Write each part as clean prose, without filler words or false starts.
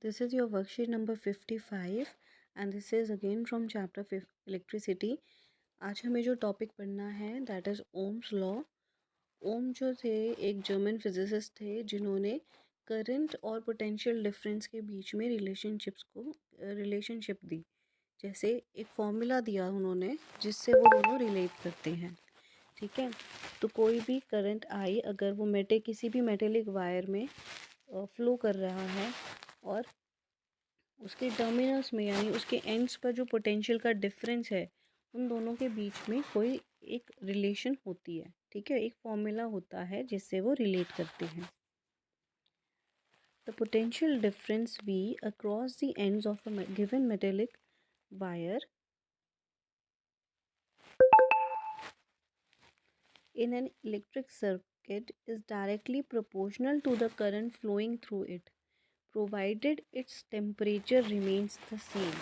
This is your worksheet number 55 and this is again from chapter 5 electricity. आज हमें जो topic पढ़ना है दैट इज़ ओम्स लॉ. ओम जो थे एक जर्मन फिजिसिस्ट थे जिन्होंने करंट और पोटेंशियल डिफरेंस के बीच में रिलेशनशिप दी. जैसे एक फॉर्मूला दिया उन्होंने जिससे वो दोनों रिलेट करते हैं. ठीक है, तो कोई भी करंट आई अगर वो किसी भी मेटेलिक वायर में फ्लो कर रहा है और उसके टर्मिनल्स में यानी उसके एंड्स पर जो पोटेंशियल का डिफरेंस है उन दोनों के बीच में कोई एक रिलेशन होती है. ठीक है, एक फॉर्मूला होता है जिससे वो रिलेट करते हैं. The potential difference V across the ends of a given metallic wire in an electric circuit is directly proportional to the current flowing through it, provided its temperature remains the same.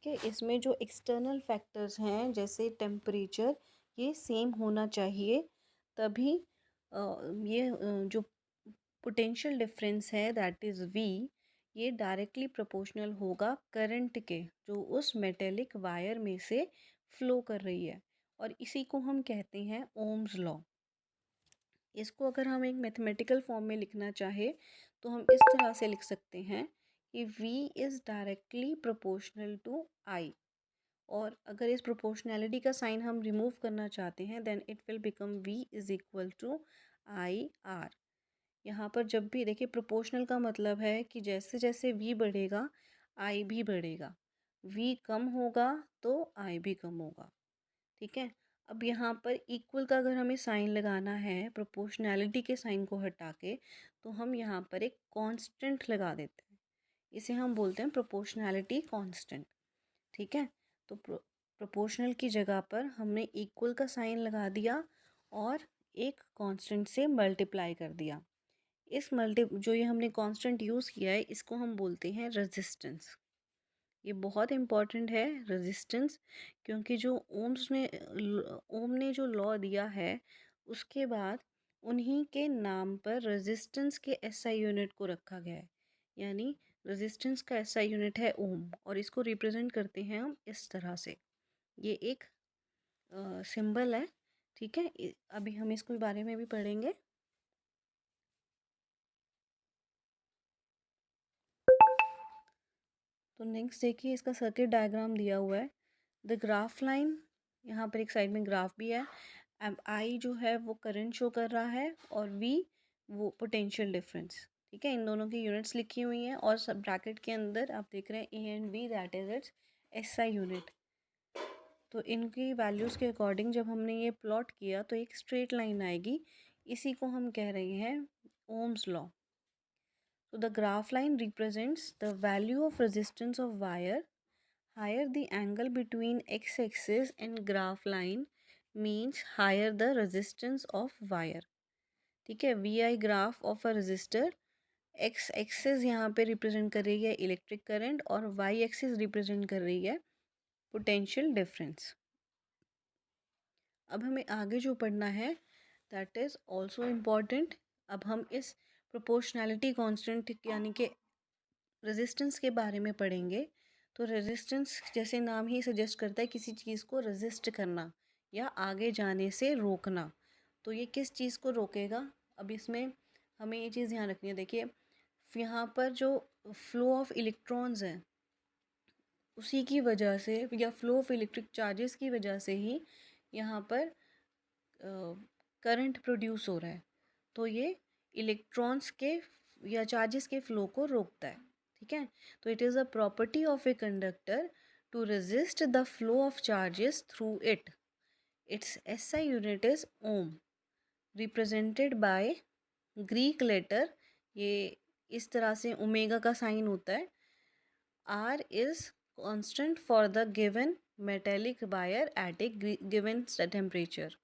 ठीक है, इसमें जो external factors हैं जैसे temperature ये same होना चाहिए तभी जो पोटेंशियल डिफरेंस है दैट इज़ V ये डायरेक्टली प्रोपोर्शनल होगा करंट के जो उस मेटेलिक वायर में से फ्लो कर रही है और इसी को हम कहते हैं ओम्स लॉ. इसको अगर हम एक मैथमेटिकल फॉर्म में लिखना चाहे तो हम इस तरह से लिख सकते हैं कि V is directly proportional to I. और अगर इस प्रोपोर्शनैलिटी का साइन हम रिमूव करना चाहते हैं then it will become V is equal to IR. यहाँ पर जब भी देखिए प्रोपोर्शनल का मतलब है कि जैसे जैसे V बढ़ेगा I भी बढ़ेगा. V कम होगा तो I भी कम होगा. ठीक है, अब यहाँ पर इक्वल का अगर हमें साइन लगाना है प्रोपोर्शनैलिटी के साइन को हटा के तो हम यहाँ पर एक कांस्टेंट लगा देते हैं. इसे हम बोलते हैं प्रोपोर्शनैलिटी कांस्टेंट. ठीक है, तो प्रोपोर्शनल की जगह पर हमने इक्वल का साइन लगा दिया और एक कांस्टेंट से मल्टीप्लाई कर दिया. जो ये हमने कांस्टेंट यूज़ किया है इसको हम बोलते हैं रेजिस्टेंस. ये बहुत इम्पॉर्टेंट है रेजिस्टेंस क्योंकि जो ओम ने जो लॉ दिया है उसके बाद उन्हीं के नाम पर रेजिस्टेंस के एसआई यूनिट को रखा गया है. यानी रेजिस्टेंस का एसआई यूनिट है ओम और इसको रिप्रेजेंट करते हैं हम इस तरह से. ये एक सिंबल है. ठीक है, अभी हम इसके बारे में भी पढ़ेंगे. तो नेक्स्ट देखिए इसका सर्किट डायग्राम दिया हुआ है. द ग्राफ लाइन यहाँ पर एक साइड में ग्राफ भी है. अब आई जो है वो करंट शो कर रहा है और वी वो पोटेंशियल डिफरेंस. ठीक है, इन दोनों की यूनिट्स लिखी हुई हैं और सब ब्रैकेट के अंदर आप देख रहे हैं A and V that is its SI unit. तो इनकी वैल्यूज़ के अकॉर्डिंग जब हमने ये प्लॉट किया तो एक स्ट्रेट लाइन आएगी. इसी को हम कह रहे हैं Ohm's law. So the graph line represents the value of resistance of wire. Higher the angle between x-axis and graph line means higher the resistance of wire. ठीक है, V I graph of a resistor. X axis यहाँ पे represent कर रही है electric current और Y axis represent कर रही है पोटेंशियल डिफरेंस. अब हमें आगे जो पढ़ना है दैट इज़ ऑल्सो इम्पॉर्टेंट. अब हम इस प्रोपोर्शनैलिटी कांस्टेंट यानी कि रेजिस्टेंस के बारे में पढ़ेंगे. तो रेजिस्टेंस जैसे नाम ही सजेस्ट करता है किसी चीज़ को रेजिस्ट करना या आगे जाने से रोकना. तो ये किस चीज़ को रोकेगा. अब इसमें हमें ये चीज़ ध्यान रखनी है. देखिए यहाँ पर जो फ्लो ऑफ इलेक्ट्रॉन्स हैं उसी की वजह से या फ्लो ऑफ इलेक्ट्रिक चार्जेस की वजह से ही यहाँ पर करंट प्रोड्यूस हो रहा है. तो ये इलेक्ट्रॉन्स के या चार्जेस के फ्लो को रोकता है. ठीक है, तो it is a property of a conductor to resist the flow of charges through it. Its SI unit is ohm represented by Greek letter. ये इस तरह से ओमेगा का साइन होता है. R is constant for the given metallic wire at a given temperature.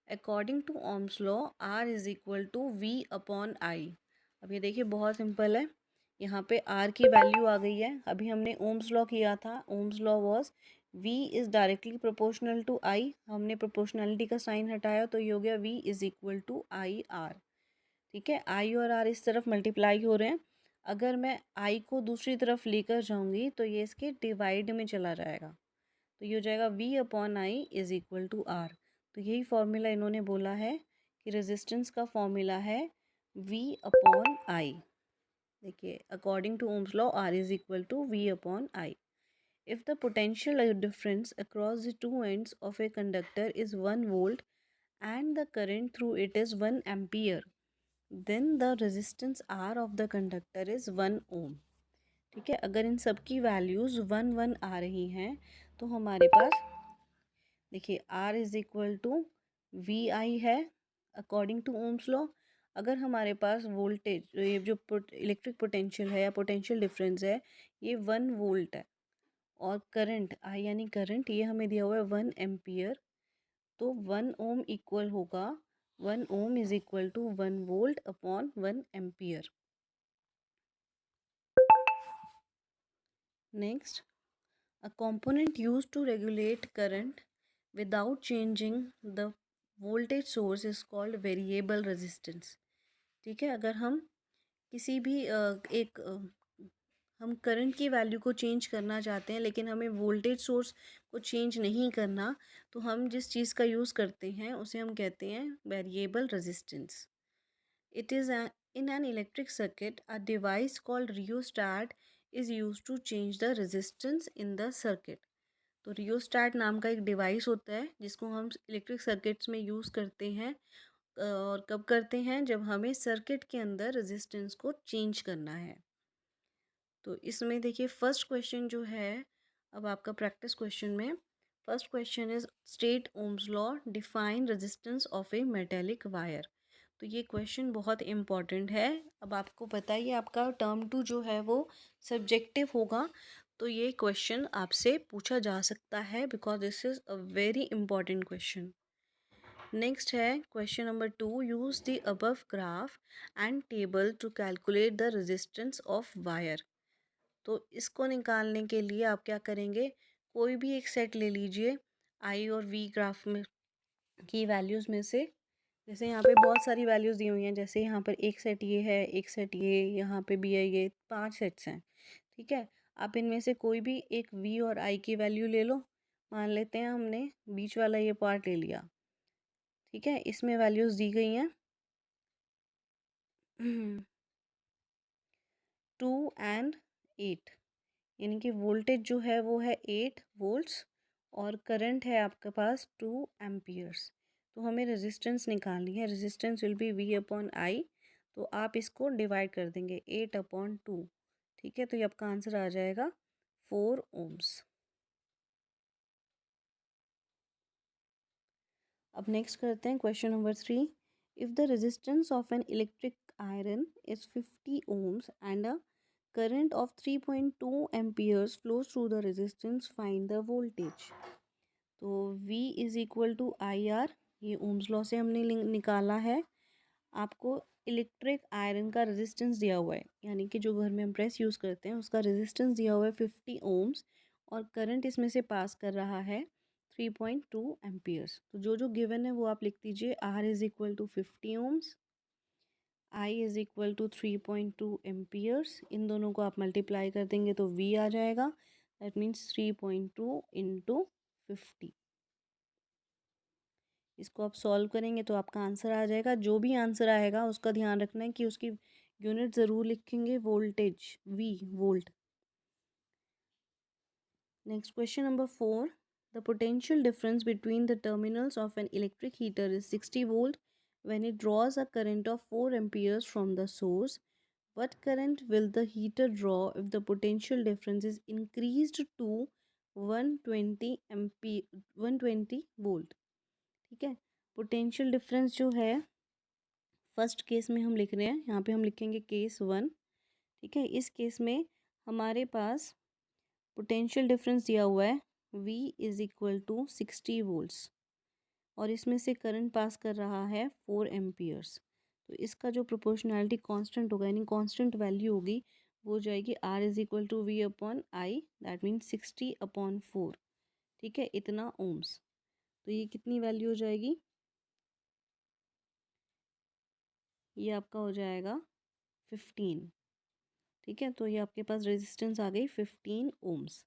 According to Ohm's law R is equal to V upon I. अब ये देखिए बहुत सिंपल है. यहाँ पे R की वैल्यू आ गई है. अभी हमने ओम्स लॉ किया था. Ohm's law was V is directly proportional to I. हमने प्रोपोर्शनलिटी का साइन हटाया तो ये हो गया V is equal to I R. ठीक है, I और R इस तरफ मल्टीप्लाई हो रहे हैं. अगर मैं आई को दूसरी तरफ लेकर जाऊंगी तो ये इसके डिवाइड में चला जाएगा, तो ये हो जाएगा V upon I is equal to R. तो यही फॉर्मूला इन्होंने बोला है कि रेजिस्टेंस का फॉर्मूला है V अपॉन आई। देखिए, according to Ohm's law R is equal to V upon I. If the potential difference across the two ends of a conductor is 1 volt and the current through it is 1 ampere, then the resistance R of the conductor is 1 ohm। ठीक है, अगर इन सब की values 1 1 आ रही हैं तो हमारे पास देखिए R is equal to V I है अकॉर्डिंग टू ओम्स लॉ। अगर हमारे पास वोल्टेज, ये जो इलेक्ट्रिक पोटेंशियल है या पोटेंशियल डिफरेंस है, ये 1 वोल्ट है और करंट आई यानी करंट ये हमें दिया हुआ है 1 एम्पियर, तो 1 ओम इक्वल होगा 1 ohm is equal to 1 volt upon 1 ampere. Next, a component used to regulate current without changing the voltage source is called variable resistance। ठीक है, अगर हम किसी भी हम करंट की वैल्यू को चेंज करना चाहते हैं लेकिन हमें वोल्टेज सोर्स को चेंज नहीं करना, तो हम जिस चीज़ का यूज़ करते हैं उसे हम कहते हैं variable resistance. It is in an electric circuit a device called rheostat is use to change the resistance in the circuit. तो रियोस्टैट नाम का एक डिवाइस होता है जिसको हम इलेक्ट्रिक सर्किट्स में यूज़ करते हैं, और कब करते हैं, जब हमें सर्किट के अंदर रेजिस्टेंस को चेंज करना है। तो इसमें देखिए फर्स्ट क्वेश्चन जो है, अब आपका प्रैक्टिस क्वेश्चन में first question is state Ohm's law, define resistance of A metallic wire. तो ये क्वेश्चन बहुत इम्पॉर्टेंट है। अब आपको पता ही है आपका टर्म 2 जो है वो सब्जेक्टिव होगा, तो ये क्वेश्चन आपसे पूछा जा सकता है because this is a very important question. Next है question number 2, use the above graph and table to calculate the resistance of wire. तो इसको निकालने के लिए आप क्या करेंगे, कोई भी एक सेट ले लीजिए आई और वी ग्राफ में की वैल्यूज़ में से। जैसे यहाँ पे बहुत सारी वैल्यूज़ दी हुई हैं, जैसे यहाँ पर एक सेट ये है, एक सेट ये, यहाँ पे भी है, ये 5 सेट्स हैं। ठीक है, आप इनमें से कोई भी एक वी और आई की वैल्यू ले लो। मान लेते हैं हमने बीच वाला ये पार्ट ले लिया। ठीक है, इसमें वैल्यूज़ दी गई हैं 2 एंड 8, यानी कि वोल्टेज जो है वो है 8 वोल्ट्स और करंट है आपके पास 2 एम्पियर्स। तो हमें रेजिस्टेंस निकालनी है, resistance will be V upon I. तो आप इसको डिवाइड कर देंगे 8/2। ठीक है, तो ये आपका आंसर आ जाएगा 4 ओम्स। अब नेक्स्ट करते हैं question number 3। If the resistance of an electric iron is 50 ohms and a current of 3.2 amperes flows through the resistance, find the voltage। तो V is equal to I R, ये Ohm's law से हमने निकाला है। आपको electric iron का resistance दिया हुआ है, यानी कि जो घर में हम प्रेस यूज़ करते हैं उसका रेजिस्टेंस दिया हुआ है 50 ohms, और करंट इसमें से पास कर रहा है 3.2 एम्पियर्स। तो जो जो गिवन है वो आप लिख दीजिए। R is equal to 50 ohms, I is equal to 3.2 amperes. इन दोनों को आप मल्टीप्लाई कर देंगे तो V आ जाएगा। That means 3.2 into 50। इसको आप सॉल्व करेंगे तो आपका आंसर आ जाएगा। जो भी आंसर आएगा उसका ध्यान रखना है कि उसकी यूनिट ज़रूर लिखेंगे voltage, V volt. Next question number 4, the potential difference between the terminals of an electric heater is 60 volt when it draws a current of 4 amperes from the source। What current will the heater draw if the potential difference is increased to 120 ampere 120 volt. ठीक है, potential difference जो है first case में हम लिख रहे हैं, यहाँ पे हम लिखेंगे केस 1। ठीक है, इस केस में हमारे पास पोटेंशियल डिफरेंस दिया हुआ है V is equal to 60 volts और इसमें से करंट पास कर रहा है 4 एम्पियर्स। तो इसका जो प्रोपोर्शनैलिटी कांस्टेंट होगा, यानी कांस्टेंट वैल्यू होगी, वो हो जाएगी R is equal to V upon I, that means 60/4। ठीक है, इतना ओम्स। तो ये कितनी वैल्यू हो जाएगी, ये आपका हो जाएगा 15। ठीक है, तो ये आपके पास रेजिस्टेंस आ गई 15 ओम्स।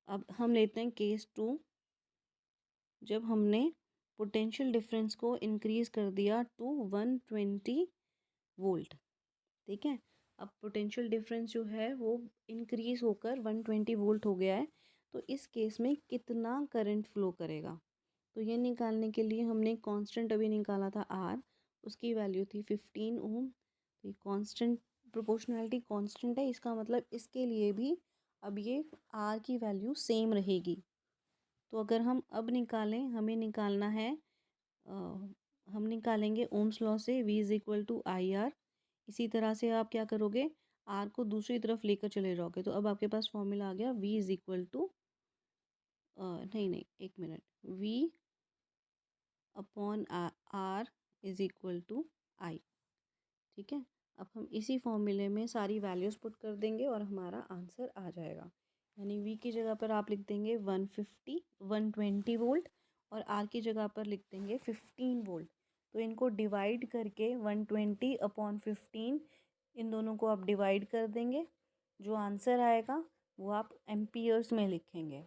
अब हम लेते हैं केस 2, जब हमने पोटेंशियल डिफरेंस को इंक्रीज़ कर दिया टू 120 वोल्ट। ठीक है, अब पोटेंशियल डिफरेंस जो है वो इंक्रीज़ होकर 120 वोल्ट हो गया है। तो इस केस में कितना करंट फ्लो करेगा, तो ये निकालने के लिए हमने कांस्टेंट अभी निकाला था आर, उसकी वैल्यू थी 15 ओम। तो ये कांस्टेंट, प्रोपोर्शनैलिटी कांस्टेंट है, इसका मतलब इसके लिए भी अब ये आर की वैल्यू सेम रहेगी। तो अगर हम अब निकालें, हमें निकालना है हम निकालेंगे ओम्स लॉ से V is equal to I R. इसी तरह से आप क्या करोगे, आर को दूसरी तरफ लेकर चले जाओगे। तो अब आपके पास फॉर्मूला आ गया V इज़ इक्वल टू, नहीं नहीं एक minute, V upon R is equal to I. ठीक है, अब हम इसी फॉर्मूले में सारी वैल्यूज़ पुट कर देंगे और हमारा आंसर आ जाएगा। यानी V की जगह पर आप लिख देंगे 120 वोल्ट और R की जगह पर लिख देंगे 15 वोल्ट। तो इनको डिवाइड करके 120 अपॉन 15, इन दोनों को आप डिवाइड कर देंगे। जो आंसर आएगा वो आप एम्पियर्स में लिखेंगे।